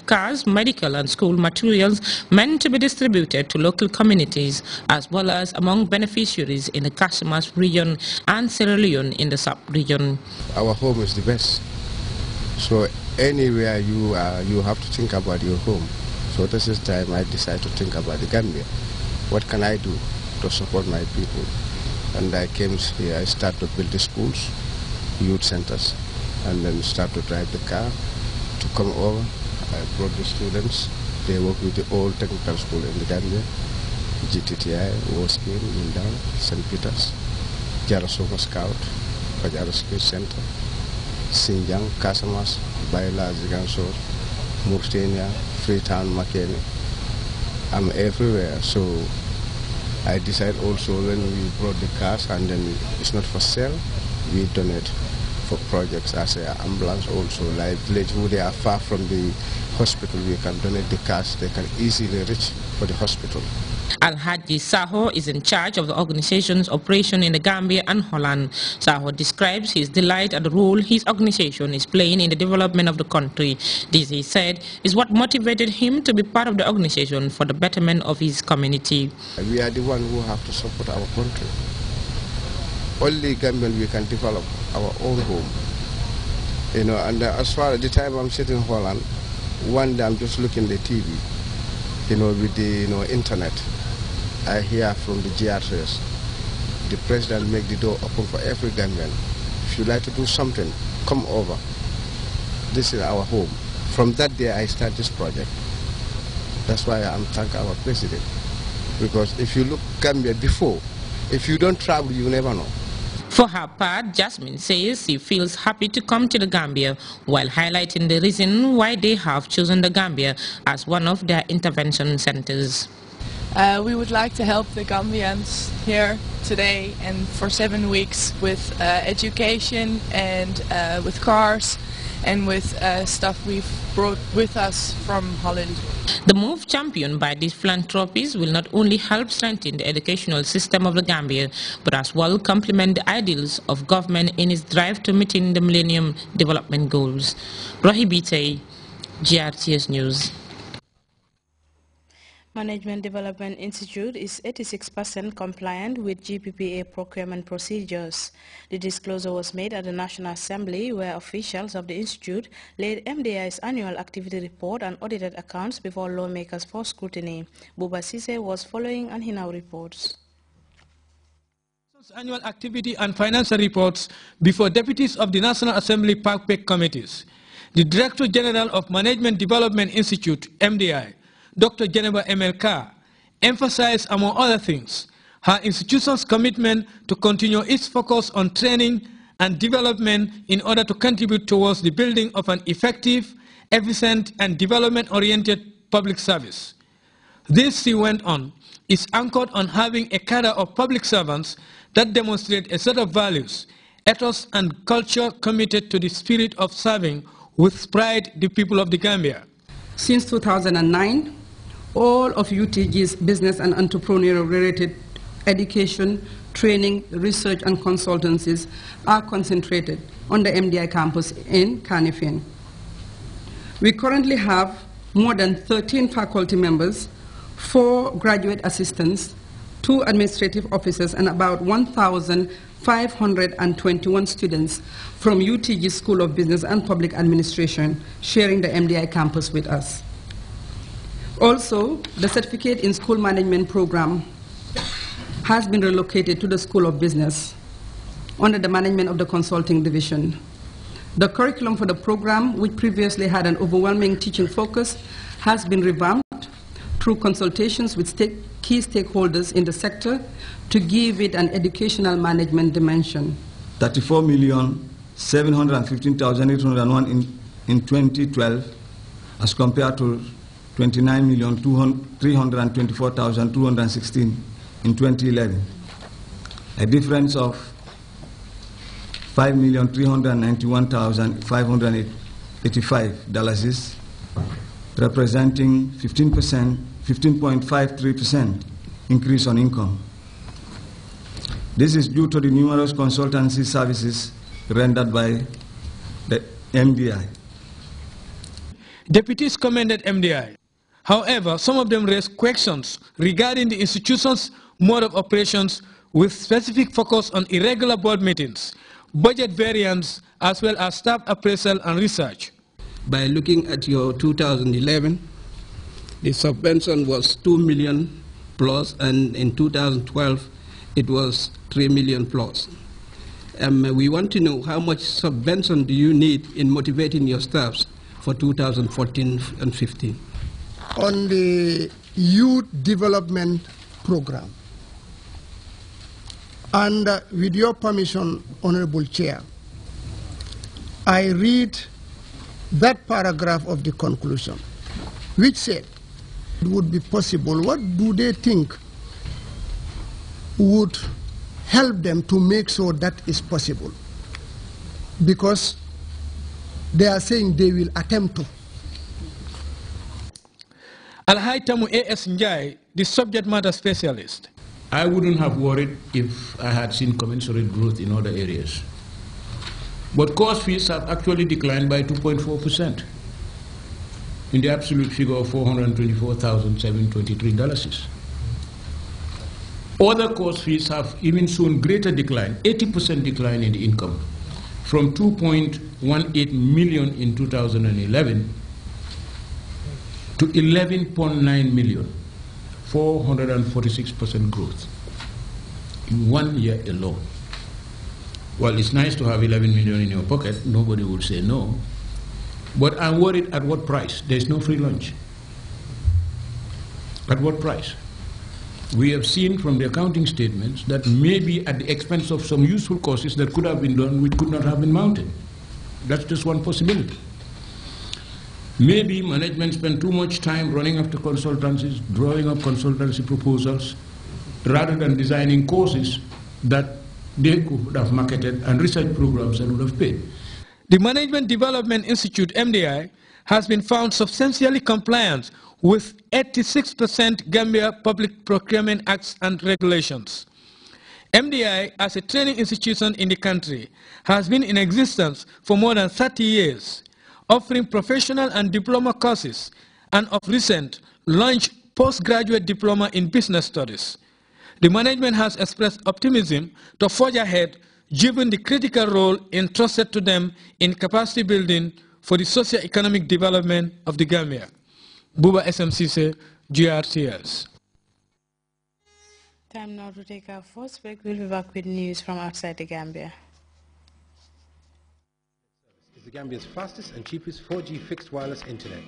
cars, medical and school materials meant to be distributed to local communities as well as among beneficiaries in the Casamas region and Sierra Leone in the sub-region. Our home is the best. So anywhere you are, you have to think about your home. So this is the time I decided to think about the Gambia. What can I do to support my people? And I came here, I started to build the schools, youth centers, and then start to drive the car to come over. I brought the students. They work with the old technical school in the Gambia, GTTI, Woskin, Lindau, St. Peter's, Jarasova Scout, Pajara Skill Center, Xinjiang, Casamas, Baila, Zigansor, Mauritania, Freetown, Makeni. I'm everywhere, so I decided also when we brought the cars and then it's not for sale, we donate for projects as an ambulance also, like village who they are far from the hospital, we can donate the cars, they can easily reach for the hospital. Al-Haji Saho is in charge of the organization's operation in the Gambia and Holland. Saho describes his delight at the role his organization is playing in the development of the country. This, he said, is what motivated him to be part of the organization for the betterment of his community. We are the one who have to support our country. Only Gambian we can develop our own home. You know, and as far as the time I'm sitting in Holland, one day I'm just looking at the TV, you know, with the internet. I hear from the Grts, the president make the door open for every Gambian. If you like to do something, come over. This is our home. From that day I start this project. That's why I'm thanking our president. Because if you look Gambia before, if you don't travel, you never know. For her part, Jasmine says she feels happy to come to the Gambia while highlighting the reason why they have chosen the Gambia as one of their intervention centers. We would like to help the Gambians here today and for 7 weeks with education and with cars and with stuff we've brought with us from Holland. The move championed by these philanthropies will not only help strengthen the educational system of the Gambia, but as well complement the ideals of government in its drive to meeting the Millennium Development Goals. Rohibite, GRTS News. Management Development Institute is 86% compliant with GPPA procurement procedures. The disclosure was made at the National Assembly, where officials of the institute laid MDI's annual activity report and audited accounts before lawmakers for scrutiny. Buba Sise was following and he now reports. Annual activity and financial reports before deputies of the National Assembly PACPEC committees. The Director General of Management Development Institute, MDI, Dr. Geneva MLK, emphasized, among other things, her institution's commitment to continue its focus on training and development in order to contribute towards the building of an effective, efficient, and development-oriented public service. This, she went on, is anchored on having a cadre of public servants that demonstrate a set of values, ethos, and culture committed to the spirit of serving with pride the people of the Gambia. Since 2009, all of UTG's business and entrepreneurial-related education, training, research, and consultancies are concentrated on the MDI campus in Kanifing. We currently have more than 13 faculty members, 4 graduate assistants, 2 administrative officers, and about 1,521 students from UTG School of Business and Public Administration sharing the MDI campus with us. Also, the Certificate in School Management program has been relocated to the School of Business under the management of the Consulting Division. The curriculum for the program, which previously had an overwhelming teaching focus, has been revamped through consultations with key stakeholders in the sector to give it an educational management dimension. 34,715,801 in 2012 as compared to 29,324,216 in 2011, a difference of $5,391,585, representing 15.53% increase on income. This is due to the numerous consultancy services rendered by the MDI. Deputies commended MDI. However, some of them raised questions regarding the institution's mode of operations with specific focus on irregular board meetings, budget variance, as well as staff appraisal and research. By looking at your 2011, the subvention was 2 million plus, and in 2012 it was 3 million plus. We want to know how much subvention do you need in motivating your staffs for 2014 and 15? On the youth development program, and with your permission, Honorable Chair, I read that paragraph of the conclusion, which said it would be possible. What do they think would help them to make sure that is possible? Because they are saying they will attempt to. Alhaitamu A.S. Njai, the subject matter specialist. I wouldn't have worried if I had seen commensurate growth in other areas. But course fees have actually declined by 2.4% in the absolute figure of $424,723. Other course fees have even shown greater decline, 80% decline in the income, from 2.18 million in 2011 to 11.9 million, 446% growth in 1 year alone. Well, it's nice to have 11 million in your pocket, nobody would say no, but I'm worried at what price? There's no free lunch. At what price? We have seen from the accounting statements that maybe at the expense of some useful courses that could have been done which could not have been mounted. That's just one possibility. Maybe management spent too much time running after consultancies, drawing up consultancy proposals, rather than designing courses that they could have marketed and research programs that would have paid. The Management Development Institute, MDI, has been found substantially compliant with 86% Gambia Public Procurement Acts and Regulations. MDI, as a training institution in the country, has been in existence for more than 30 years, offering professional and diploma courses, and of recent, launched postgraduate diploma in business studies. The management has expressed optimism to forge ahead, given the critical role entrusted to them in capacity building for the socio-economic development of the Gambia. Buba SMCC, GRTS. Time now to take our first break. We'll be back with news from outside the Gambia. It's the Gambia's fastest and cheapest 4G fixed wireless internet.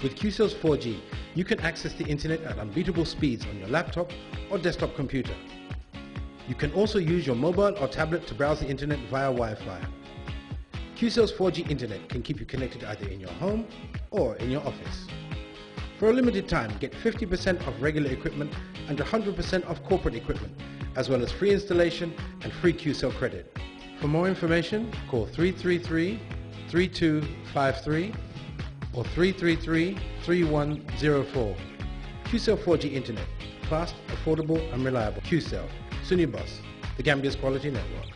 With QCell's 4G, you can access the internet at unbeatable speeds on your laptop or desktop computer. You can also use your mobile or tablet to browse the internet via Wi-Fi. QCell's 4G internet can keep you connected either in your home or in your office. For a limited time, get 50% off regular equipment and 100% off corporate equipment, as well as free installation and free QCell credit. For more information, call 333-3253 or 333-3104. QCell 4G Internet. Fast, affordable and reliable. QCell. Sunibus. The Gambia's quality network.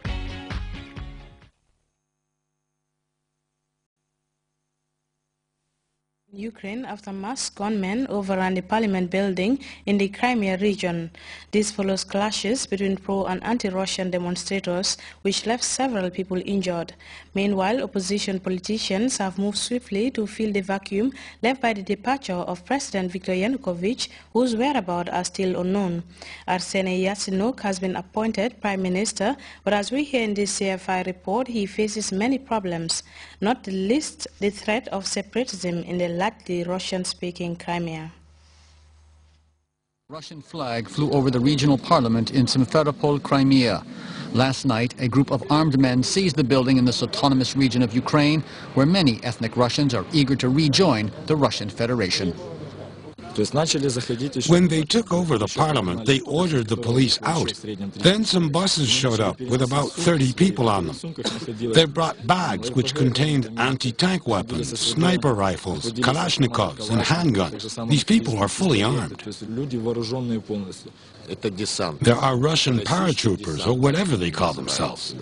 Ukraine after masked gunmen overran the parliament building in the Crimea region. This follows clashes between pro- and anti-Russian demonstrators, which left several people injured. Meanwhile, opposition politicians have moved swiftly to fill the vacuum left by the departure of President Viktor Yanukovych, whose whereabouts are still unknown. Arseniy Yatsenyuk has been appointed Prime Minister, but as we hear in this CFI report, he faces many problems, not the least the threat of separatism in the largely Russian-speaking Crimea. Russian flag flew over the regional parliament in Simferopol, Crimea. Last night, a group of armed men seized the building in this autonomous region of Ukraine, where many ethnic Russians are eager to rejoin the Russian Federation. When they took over the parliament, they ordered the police out. Then some buses showed up with about 30 people on them. They brought bags which contained anti-tank weapons, sniper rifles, Kalashnikovs, and handguns. These people are fully armed. There are Russian paratroopers, or whatever they call themselves.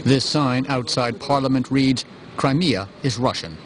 This sign outside Parliament reads, "Crimea is Russian."